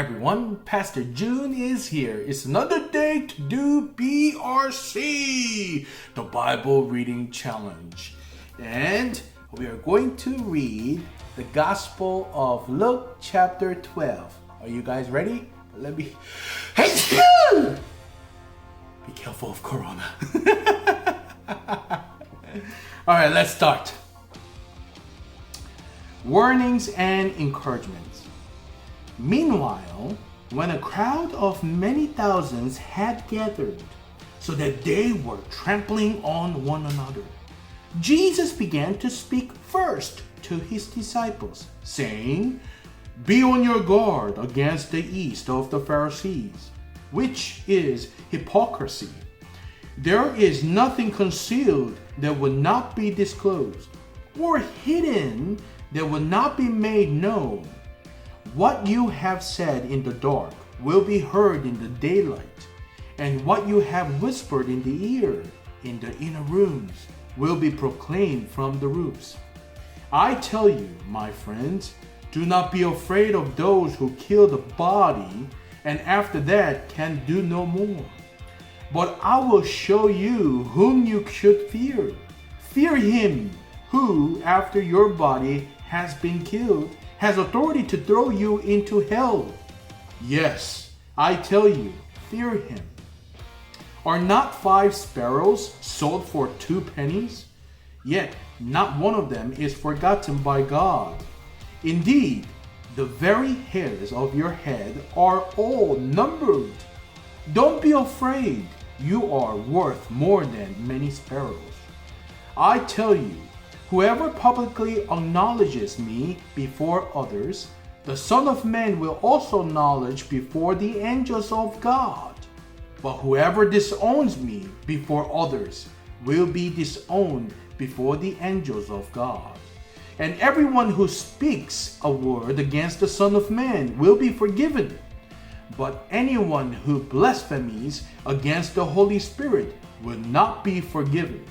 everyone, Pastor Joon is here. It's another day to do BRC, the Bible Reading Challenge. And we are going to read the Gospel of Luke chapter 12. Are you guys ready? Let me... Be careful of Corona. All right, let's start. Warnings and encouragements. Meanwhile, when a crowd of many thousands had gathered, so that they were trampling on one another, Jesus began to speak first to his disciples, saying, "Be on your guard against the yeast of the Pharisees, which is hypocrisy. There is nothing concealed that will not be disclosed, or hidden that will not be made known. What you have said in the dark will be heard in the daylight, and what you have whispered in the ear in the inner rooms will be proclaimed from the roofs. I tell you, my friends, do not be afraid of those who kill the body, and after that can do no more. But I will show you whom you should fear. Fear him who, after your body has been killed, has authority to throw you into hell. Yes, I tell you, fear him. Are not 5 sparrows sold for 2 pennies? Yet not one of them is forgotten by God. Indeed, the very hairs of your head are all numbered. Don't be afraid, you are worth more than many sparrows. I tell you, whoever publicly acknowledges me before others, the Son of Man will also acknowledge before the angels of God. But whoever disowns me before others will be disowned before the angels of God. And everyone who speaks a word against the Son of Man will be forgiven. But anyone who blasphemes against the Holy Spirit will not be forgiven.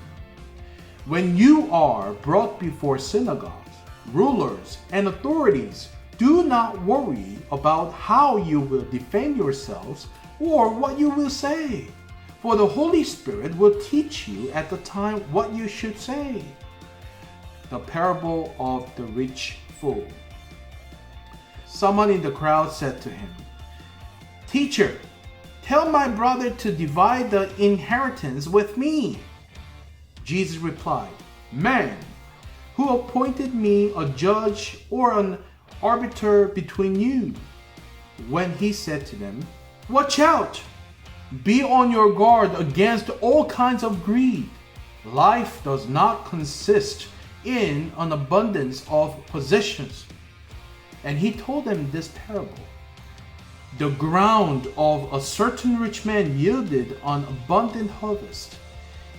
When you are brought before synagogues, rulers, and authorities, do not worry about how you will defend yourselves or what you will say, for the Holy Spirit will teach you at the time what you should say." The parable of the rich fool. Someone in the crowd said to him, "Teacher, tell my brother to divide the inheritance with me." Jesus replied, "Man, who appointed me a judge or an arbiter between you?" When he said to them, "Watch out! Be on your guard against all kinds of greed. Life does not consist in an abundance of possessions." And he told them this parable. The ground of a certain rich man yielded an abundant harvest.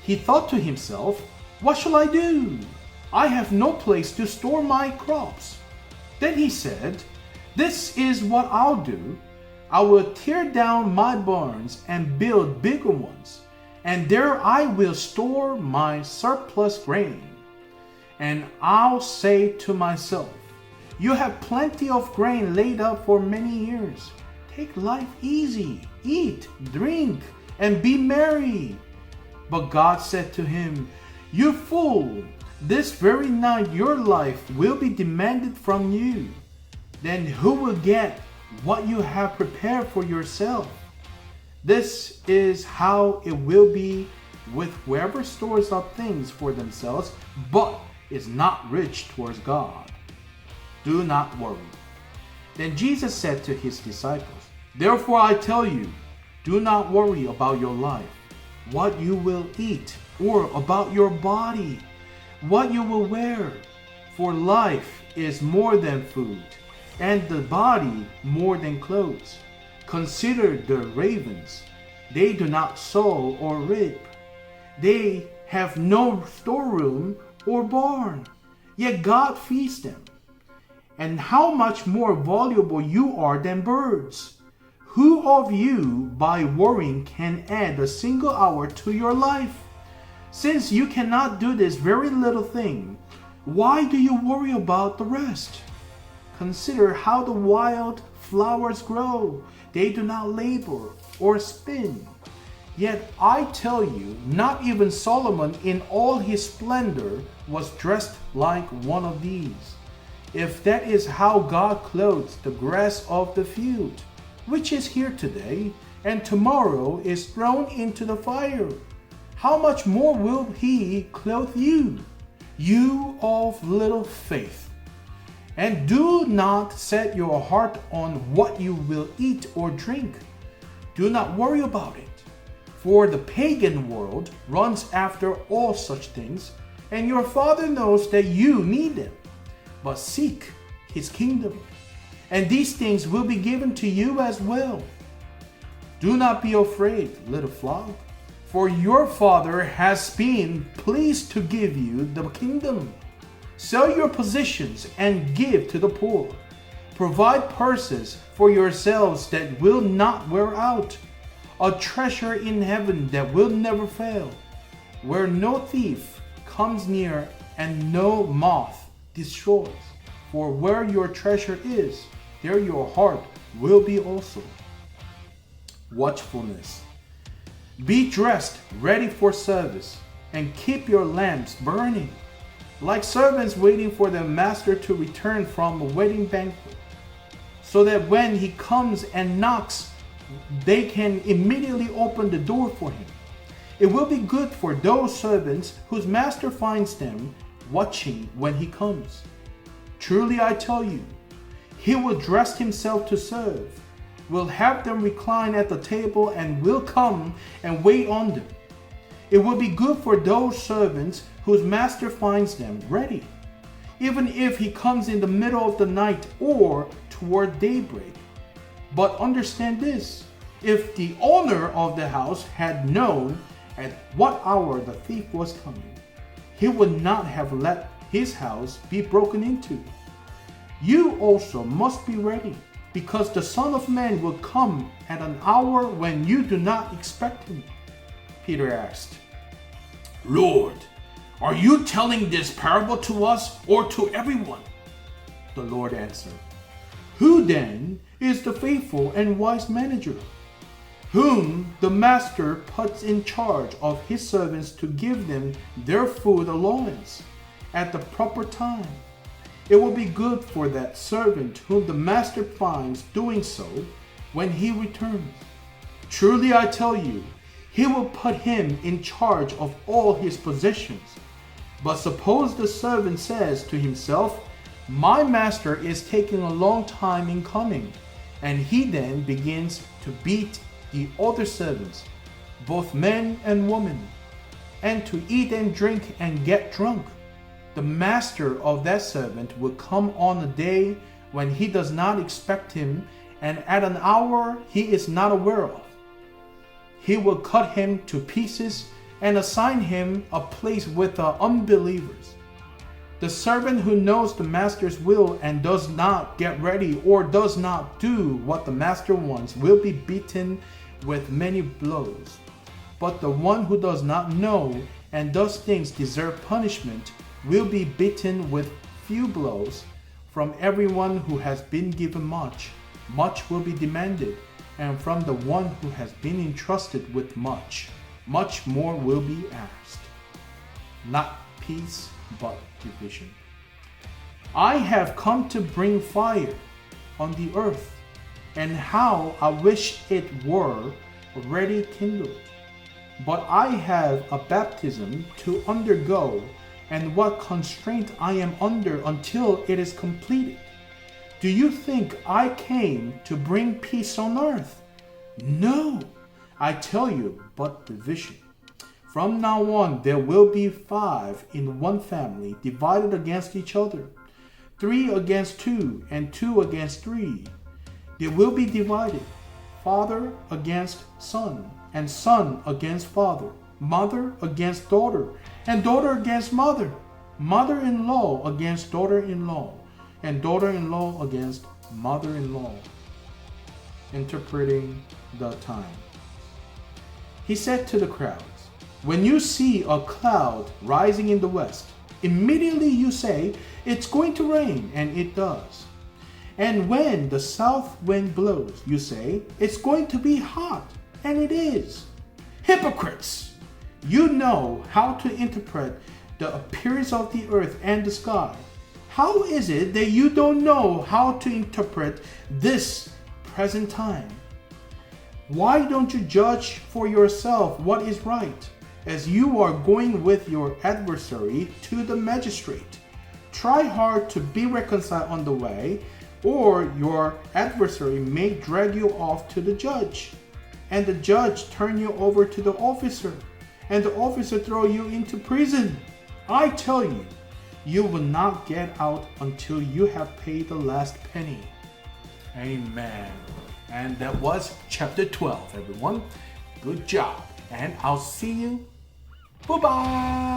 He thought to himself, "What shall I do? I have no place to store my crops." Then he said, "This is what I'll do. I will tear down my barns and build bigger ones, and there I will store my surplus grain. And I'll say to myself, you have plenty of grain laid up for many years. Take life easy, eat, drink, and be merry." But God said to him, "You fool, this very night your life will be demanded from you. Then who will get what you have prepared for yourself? This is how it will be with whoever stores up things for themselves, but is not rich towards God. Do not worry." Then Jesus said to his disciples, "Therefore I tell you, do not worry about your life, what you will eat, or about your body, what you will wear. For life is more than food, and the body more than clothes. Consider the ravens. They do not sow or reap. They have no storeroom or barn, yet God feeds them. And how much more valuable you are than birds. Who of you, by worrying, can add a single hour to your life? Since you cannot do this very little thing, why do you worry about the rest? Consider how the wild flowers grow. They do not labor or spin. Yet I tell you, not even Solomon in all his splendor was dressed like one of these. If that is how God clothes the grass of the field, which is here today, and tomorrow is thrown into the fire, how much more will he clothe you, you of little faith? And do not set your heart on what you will eat or drink. Do not worry about it. For the pagan world runs after all such things, and your Father knows that you need them. But seek his kingdom, and these things will be given to you as well. Do not be afraid, little flock, for your Father has been pleased to give you the kingdom. Sell your possessions and give to the poor. Provide purses for yourselves that will not wear out, a treasure in heaven that will never fail, where no thief comes near and no moth destroys. For where your treasure is, there your heart will be also. Watchfulness. Be dressed, ready for service, and keep your lamps burning, like servants waiting for their master to return from a wedding banquet, so that when he comes and knocks, they can immediately open the door for him. It will be good for those servants whose master finds them watching when he comes. Truly I tell you, he will dress himself to serve, will have them recline at the table, and will come and wait on them. It will be good for those servants whose master finds them ready, even if he comes in the middle of the night or toward daybreak. But understand this, if the owner of the house had known at what hour the thief was coming, he would not have let his house be broken into. You also must be ready, because the Son of Man will come at an hour when you do not expect him. Peter asked, Lord, are you telling this parable to us or to everyone? The Lord answered, Who then is the faithful and wise manager, whom the master puts in charge of his servants to give them their food allowance at the proper time? It will be good for that servant whom the master finds doing so when he returns. Truly I tell you, he will put him in charge of all his possessions. But suppose the servant says to himself, My master is taking a long time in coming, and he then begins to beat the other servants, both men and women, and to eat and drink and get drunk. The master of that servant will come on a day when he does not expect him, and at an hour he is not aware of. He will cut him to pieces and assign him a place with the unbelievers. The servant who knows the master's will and does not get ready or does not do what the master wants will be beaten with many blows. But the one who does not know and does things deserve punishment will be beaten with few blows. From everyone who has been given much, much will be demanded, and from the one who has been entrusted with much, much more will be asked. Not peace, but division. I have come to bring fire on the earth, and how I wish it were already kindled. But I have a baptism to undergo, and what constraint I am under until it is completed. Do you think I came to bring peace on earth? No, I tell you, but division. From now on there will be 5 in one family divided against each other, 3 against 2, and 2 against 3. They will be divided, father against son, and son against father, mother against daughter, and daughter against mother, mother-in-law against daughter-in-law, and daughter-in-law against mother-in-law. Interpreting the time. He said to the crowds, When you see a cloud rising in the west, immediately you say, It's going to rain, and it does. And when the south wind blows, you say, it's going to be hot, and it is. Hypocrites! You know how to interpret the appearance of the earth and the sky. How is it that you don't know how to interpret this present time? Why don't you judge for yourself what is right, as you are going with your adversary to the magistrate? Try hard to be reconciled on the way, or your adversary may drag you off to the judge, and the judge turn you over to the officer, and the officer throw you into prison. I tell you, you will not get out until you have paid the last penny. Amen. And that was chapter 12, everyone. Good job. And I'll see you. Bye-bye.